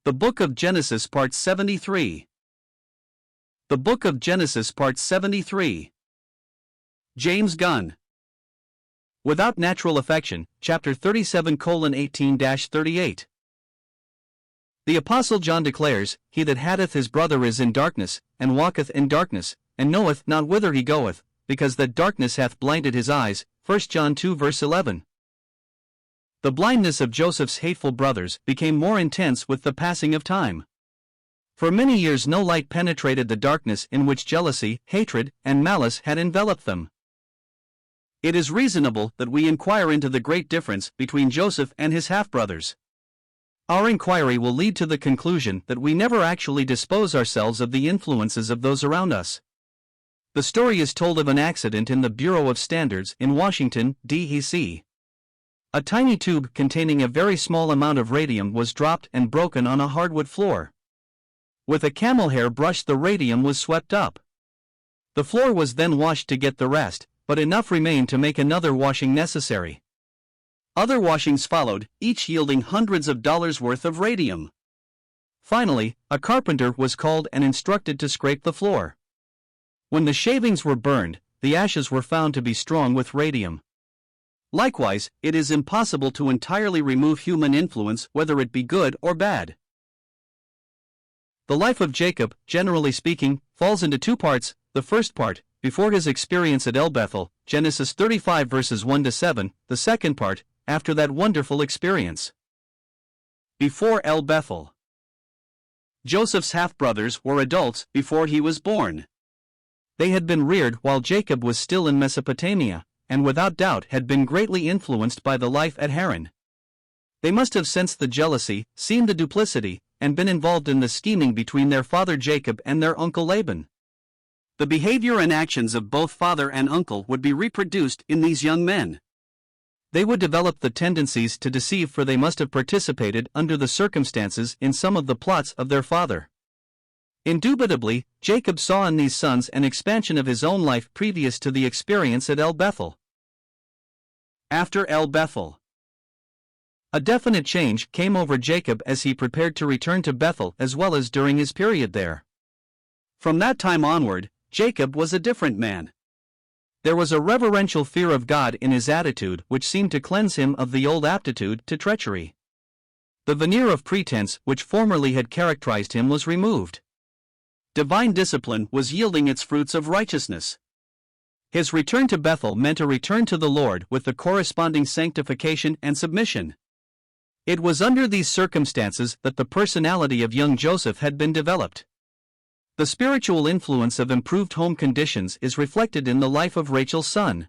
The Book of Genesis Part 73. The Book of Genesis Part 73. James Gunn. Without Natural Affection, Chapter 37:18-38. The Apostle John declares, He that hateth his brother is in darkness, and walketh in darkness, and knoweth not whither he goeth, because that darkness hath blinded his eyes. 1 John 2 verse 11. The blindness of Joseph's hateful brothers became more intense with the passing of time. For many years no light penetrated the darkness in which jealousy, hatred, and malice had enveloped them. It is reasonable that we inquire into the great difference between Joseph and his half-brothers. Our inquiry will lead to the conclusion that we never actually dispose ourselves of the influences of those around us. The story is told of an accident in the Bureau of Standards in Washington, D.C. A tiny tube containing a very small amount of radium was dropped and broken on a hardwood floor. With a camel hair brush the radium was swept up. The floor was then washed to get the rest, but enough remained to make another washing necessary. Other washings followed, each yielding hundreds of dollars worth of radium. Finally, a carpenter was called and instructed to scrape the floor. When the shavings were burned, the ashes were found to be strong with radium. Likewise, it is impossible to entirely remove human influence, whether it be good or bad. The life of Jacob, generally speaking, falls into two parts. The first part, before his experience at El Bethel, Genesis 35 verses 1-7, the second part, after that wonderful experience. Before El Bethel. Joseph's half-brothers were adults before he was born. They had been reared while Jacob was still in Mesopotamia, and without doubt had been greatly influenced by the life at Haran. They must have sensed the jealousy, seen the duplicity, and been involved in the scheming between their father Jacob and their uncle Laban. The behavior and actions of both father and uncle would be reproduced in these young men. They would develop the tendencies to deceive, for they must have participated under the circumstances in some of the plots of their father. Indubitably, Jacob saw in these sons an expansion of his own life previous to the experience at El Bethel. After El Bethel. A definite change came over Jacob as he prepared to return to Bethel, as well as during his period there. From that time onward, Jacob was a different man. There was a reverential fear of God in his attitude which seemed to cleanse him of the old aptitude to treachery. The veneer of pretense which formerly had characterized him was removed. Divine discipline was yielding its fruits of righteousness. His return to Bethel meant a return to the Lord with the corresponding sanctification and submission. It was under these circumstances that the personality of young Joseph had been developed. The spiritual influence of improved home conditions is reflected in the life of Rachel's son.